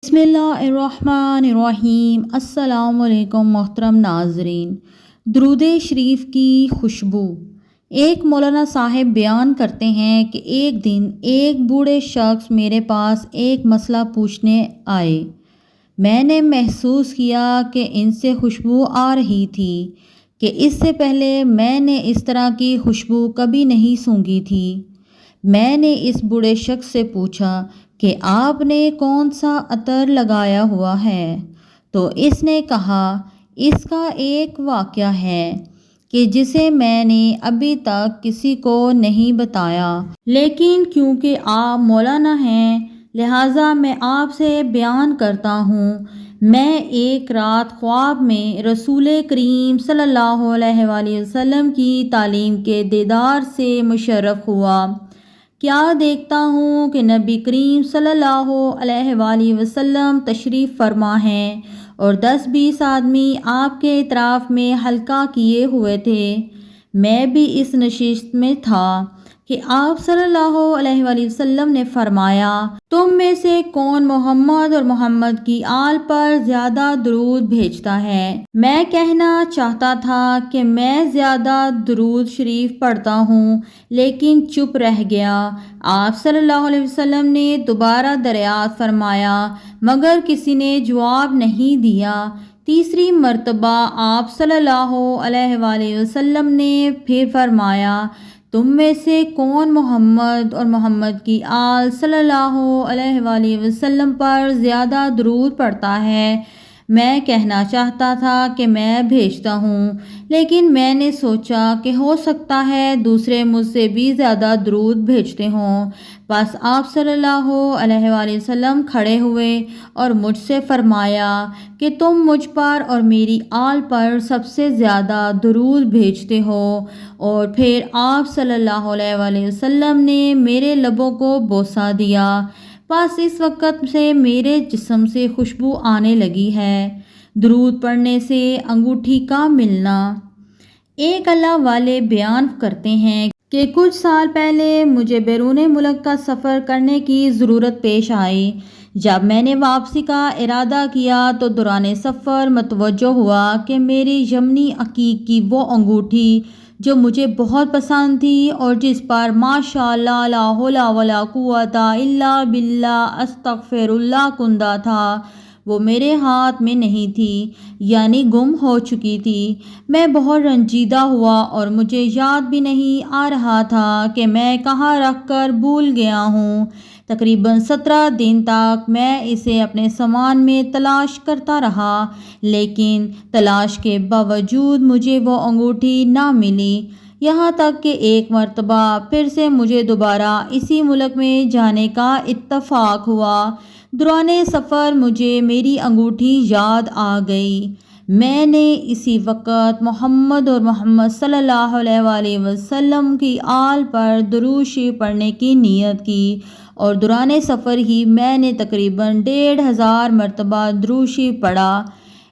بسم اللہ الرحمن الرحیم۔ السلام علیکم محترم ناظرین۔ درود شریف کی خوشبو۔ ایک مولانا صاحب بیان کرتے ہیں کہ ایک دن ایک بوڑھے شخص میرے پاس ایک مسئلہ پوچھنے آئے۔ میں نے محسوس کیا کہ ان سے خوشبو آ رہی تھی کہ اس سے پہلے میں نے اس طرح کی خوشبو کبھی نہیں سونگھی تھی۔ میں نے اس بوڑھے شخص سے پوچھا کہ آپ نے کون سا عطر لگایا ہوا ہے؟ تو اس نے کہا، اس کا ایک واقعہ ہے کہ جسے میں نے ابھی تک کسی کو نہیں بتایا، لیکن کیونکہ آپ مولانا ہیں لہٰذا میں آپ سے بیان کرتا ہوں۔ میں ایک رات خواب میں رسول کریم صلی اللہ علیہ وآلہ وسلم کی تعلیم کے دیدار سے مشرف ہوا۔ کیا دیکھتا ہوں کہ نبی کریم صلی اللہ علیہ وآلہ وسلم تشریف فرما ہیں اور 10-20 آدمی آپ کے اطراف میں حلقہ کیے ہوئے تھے۔ میں بھی اس نشست میں تھا کہ آپ صلی اللہ علیہ وآلہ وسلم نے فرمایا، تم میں سے کون محمد اور محمد کی آل پر زیادہ درود بھیجتا ہے؟ میں کہنا چاہتا تھا کہ میں زیادہ درود شریف پڑھتا ہوں، لیکن چپ رہ گیا۔ آپ صلی اللہ علیہ وسلم نے دوبارہ دریافت فرمایا مگر کسی نے جواب نہیں دیا۔ تیسری مرتبہ آپ صلی اللہ علیہ وآلہ وسلم نے پھر فرمایا، تم میں سے کون محمد اور محمد کی آل صلی اللہ علیہ وآلہ وسلم پر زیادہ درود پڑھتا ہے؟ میں کہنا چاہتا تھا کہ میں بھیجتا ہوں، لیکن میں نے سوچا کہ ہو سکتا ہے دوسرے مجھ سے بھی زیادہ درود بھیجتے ہوں۔ بس آپ صلی اللہ علیہ وآلہ وسلم کھڑے ہوئے اور مجھ سے فرمایا کہ تم مجھ پر اور میری آل پر سب سے زیادہ درود بھیجتے ہو، اور پھر آپ صلی اللہ علیہ وآلہ وسلم نے میرے لبوں کو بوسہ دیا۔ بس اس وقت سے میرے جسم سے خوشبو آنے لگی ہے۔ درود پڑھنے سے انگوٹھی کا ملنا۔ ایک اللہ والے بیان کرتے ہیں کہ کچھ سال پہلے مجھے بیرون ملک کا سفر کرنے کی ضرورت پیش آئی۔ جب میں نے واپسی کا ارادہ کیا تو دوران سفر متوجہ ہوا کہ میری یمنی عقیق کی وہ انگوٹھی جو مجھے بہت پسند تھی اور جس پر ماشاء اللہ لا حول ولا قوت الا باللہ استغفر اللہ کندہ تھا، وہ میرے ہاتھ میں نہیں تھی، یعنی گم ہو چکی تھی۔ میں بہت رنجیدہ ہوا اور مجھے یاد بھی نہیں آ رہا تھا کہ میں کہاں رکھ کر بھول گیا ہوں۔ تقریباً 17 دن تک میں اسے اپنے سامان میں تلاش کرتا رہا، لیکن تلاش کے باوجود مجھے وہ انگوٹھی نہ ملی، یہاں تک کہ ایک مرتبہ پھر سے مجھے دوبارہ اسی ملک میں جانے کا اتفاق ہوا۔ دوران سفر مجھے میری انگوٹھی یاد آ گئی۔ میں نے اسی وقت محمد اور محمد صلی اللہ علیہ وآلہ وسلم کی آل پر درود شریف پڑھنے کی نیت کی، اور دوران سفر ہی میں نے تقریباً 1500 مرتبہ درود شریف پڑھا۔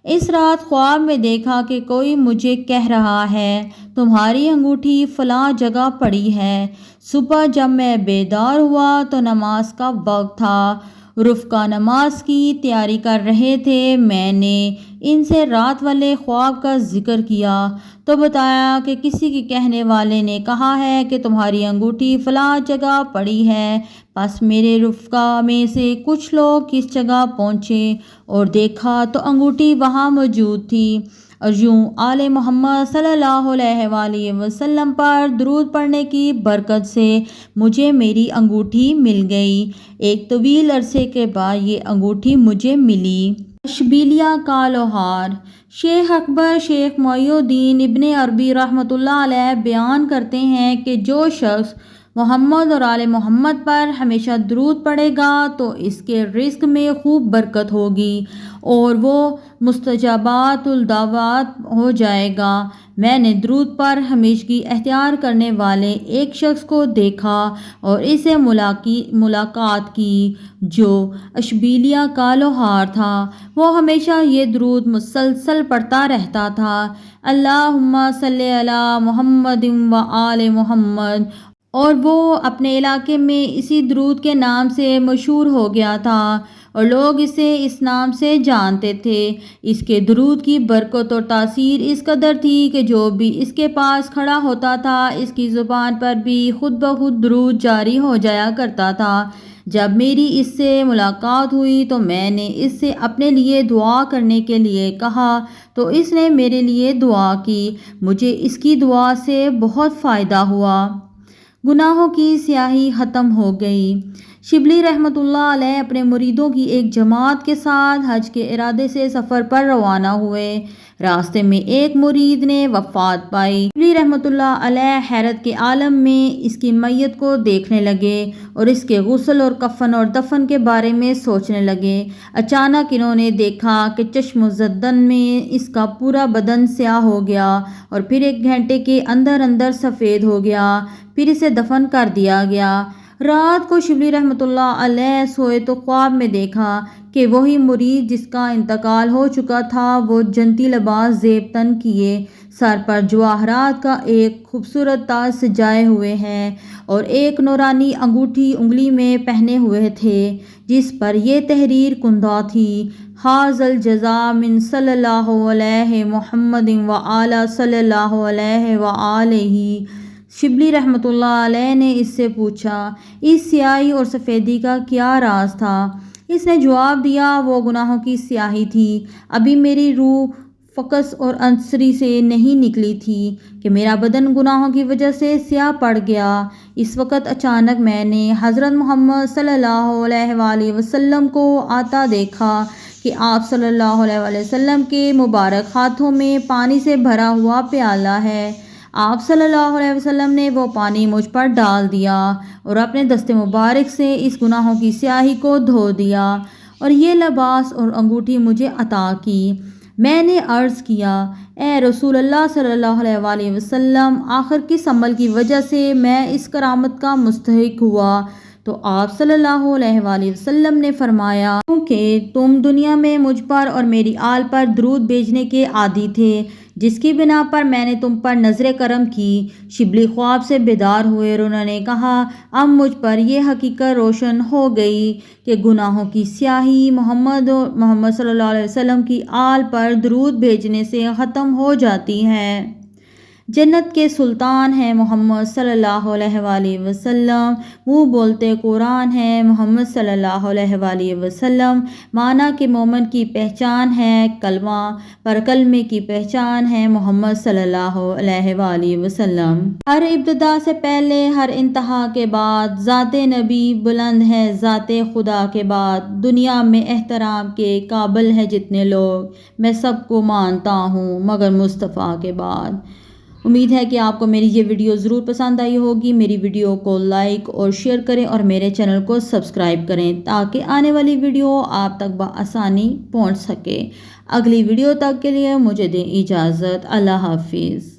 اس رات خواب میں دیکھا کہ کوئی مجھے کہہ رہا ہے، تمہاری انگوٹھی فلاں جگہ پڑی ہے۔ صبح جب میں بیدار ہوا تو نماز کا وقت تھا۔ رفقا نماز کی تیاری کر رہے تھے۔ میں نے ان سے رات والے خواب کا ذکر کیا تو بتایا کہ کسی کے کہنے والے نے کہا ہے کہ تمہاری انگوٹھی فلاں جگہ پڑی ہے۔ بس میرے رفقا میں سے کچھ لوگ اس جگہ پہنچے اور دیکھا تو انگوٹھی وہاں موجود تھی، اور یوں آل محمد صلی اللہ علیہ وآلہ وسلم پر درود پڑھنے کی برکت سے مجھے میری انگوٹھی مل گئی۔ ایک طویل عرصے کے بعد یہ انگوٹھی مجھے ملی۔ اشبیلیہ کا لوہار۔ شیخ اکبر شیخ محی الدین ابن عربی رحمۃ اللہ علیہ بیان کرتے ہیں کہ جو شخص محمد اور آل محمد پر ہمیشہ درود پڑھے گا تو اس کے رزق میں خوب برکت ہوگی اور وہ مستجابات الدعوات ہو جائے گا۔ میں نے درود پر ہمیشگی اختیار کرنے والے ایک شخص کو دیکھا اور اسے ملاقات کی جو اشبیلیہ کا لوہار تھا۔ وہ ہمیشہ یہ درود مسلسل پڑھتا رہتا تھا، اللہم صلی علی محمد و آل محمد، اور وہ اپنے علاقے میں اسی درود کے نام سے مشہور ہو گیا تھا۔ اور لوگ اسے اس نام سے جانتے تھے۔ اس کے درود کی برکت اور تاثیر اس قدر تھی کہ جو بھی اس کے پاس کھڑا ہوتا تھا اس کی زبان پر بھی خود بخود درود جاری ہو جایا کرتا تھا۔ جب میری اس سے ملاقات ہوئی تو میں نے اس سے اپنے لیے دعا کرنے کے لیے کہا تو اس نے میرے لیے دعا کی۔ مجھے اس کی دعا سے بہت فائدہ ہوا۔ گناہوں کی سیاہی ختم ہو گئی۔ شبلی رحمۃ اللہ علیہ اپنے مریدوں کی ایک جماعت کے ساتھ حج کے ارادے سے سفر پر روانہ ہوئے۔ راستے میں ایک مرید نے وفات پائی۔ شبلی رحمۃ اللہ علیہ حیرت کے عالم میں اس کی میت کو دیکھنے لگے اور اس کے غسل اور کفن اور دفن کے بارے میں سوچنے لگے۔ اچانک انہوں نے دیکھا کہ چشم زدن میں اس کا پورا بدن سیاہ ہو گیا اور پھر 1 گھنٹے کے اندر اندر سفید ہو گیا، پھر اسے دفن کر دیا گیا۔ رات کو شبلی رحمۃ اللہ علیہ سوئے تو خواب میں دیکھا کہ وہی مرید جس کا انتقال ہو چکا تھا وہ جنتی لباس زیب تن کیے، سر پر جواہرات کا ایک خوبصورت تاج سجائے ہوئے ہیں اور ایک نورانی انگوٹھی انگلی میں پہنے ہوئے تھے جس پر یہ تحریر کندہ تھی: حاذا الجزاء من صلی اللہ علیہ محمد وعلی صلی اللہ علیہ وآلہ۔ شبلی رحمۃ اللہ علیہ نے اس سے پوچھا اس سیاہی اور سفیدی کا کیا راز تھا؟ اس نے جواب دیا وہ گناہوں کی سیاہی تھی۔ ابھی میری روح فقس اور انصری سے نہیں نکلی تھی کہ میرا بدن گناہوں کی وجہ سے سیاہ پڑ گیا۔ اس وقت اچانک میں نے حضرت محمد صلی اللہ علیہ وآلہ وسلم کو آتا دیکھا کہ آپ صلی اللہ علیہ وآلہ وسلم کے مبارک ہاتھوں میں پانی سے بھرا ہوا پیالہ ہے۔ آپ صلی اللہ علیہ وسلم نے وہ پانی مجھ پر ڈال دیا اور اپنے دست مبارک سے اس گناہوں کی سیاہی کو دھو دیا اور یہ لباس اور انگوٹھی مجھے عطا کی۔ میں نے عرض کیا اے رسول اللہ صلی اللہ علیہ وآلہ وسلم، آخر کس عمل کی وجہ سے میں اس کرامت کا مستحق ہوا؟ تو آپ صلی اللہ علیہ وآلہ وسلم نے فرمایا کیونکہ تم دنیا میں مجھ پر اور میری آل پر درود بھیجنے کے عادی تھے، جس کی بنا پر میں نے تم پر نظر کرم کی۔ شبلی خواب سے بیدار ہوئے اور انہوں نے کہا اب مجھ پر یہ حقیقت روشن ہو گئی کہ گناہوں کی سیاہی محمد صلی اللہ علیہ وسلم کی آل پر درود بھیجنے سے ختم ہو جاتی ہے۔ جنت کے سلطان ہیں محمد صلی اللہ علیہ وآلہ وسلم، منہ بولتے قرآن ہیں محمد صلی اللہ علیہ وآلہ وسلم، معنی کہ مومن کی پہچان ہے کلمہ، پر کلمے کی پہچان ہے محمد صلی اللہ علیہ وآلہ وسلم۔ ہر ابتدا سے پہلے ہر انتہا کے بعد ذات نبی بلند ہے ذات خدا کے بعد، دنیا میں احترام کے قابل ہے جتنے لوگ، میں سب کو مانتا ہوں مگر مصطفیٰ کے بعد۔ امید ہے کہ آپ کو میری یہ ویڈیو ضرور پسند آئی ہوگی۔ میری ویڈیو کو لائک اور شیئر کریں اور میرے چینل کو سبسکرائب کریں تاکہ آنے والی ویڈیو آپ تک بآسانی پہنچ سکے۔ اگلی ویڈیو تک کے لیے مجھے دیں اجازت۔ اللہ حافظ۔